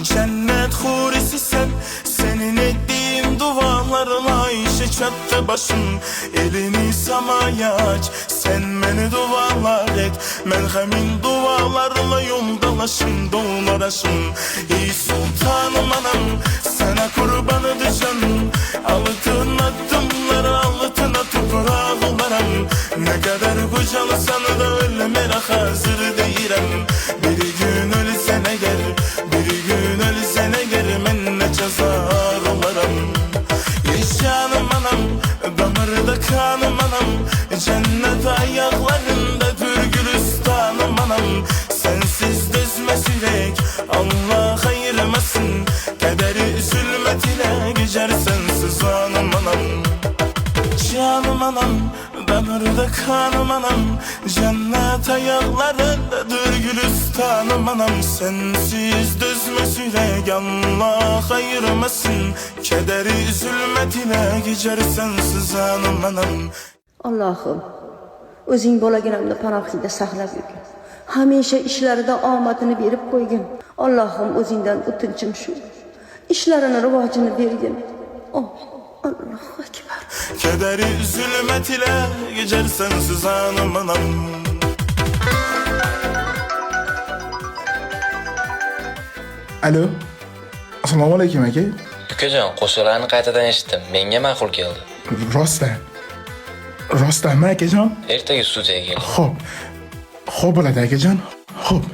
Cennet hurisi sen, senin ettiğin dualarla işe çattı başım. Elini samaya aç, sen beni dualar et. Merhemin dualarla yoldalaşım, dolaşım. Ey sultanım anam, sana kurban edeceğim. Altın adımları altına toprağı olarım. Ne kadar kucalasan da ölmeye hazır değilim. Bir gün ölsen eğer, bir gün ölsen eğer, ben ne cezar olarım. Canım anam, damarda kanım anam, cennet ayaklarındadır gülistanım anam. Sensiz düzmez yürek, Allah ayırmasın. Kederi zulmet ile geçer sensiz anam anam. Canım anam, damarda kanım anam, cennet ayaklarındadır gülistanım anam. Sensiz düzmez yürek, Allah ayırmasın. Kederi zulmet ile geçer sensiz anam anam. Allah'ım, o'zing bolaginamni panohingda saqlab yurgin. Hamisha ishlarida omadini berib qo'ygin. Allohim, o'zingdan o'tinchim shu. İşlarini rivojini bergin. Oh, Allohu akbar. Kederi zulmet ile geçer sensiz anam anam. Alo. Assalomu alaykum aka. Ukajon, qo'shiqlarni qaytadan eshitdim. Menga ma'qul keldi. Rostdan. Rostdanmi akajon? Ertaga studiyaga keling. Xo'p. Xo'p bo'ladi akajon. Xo'p.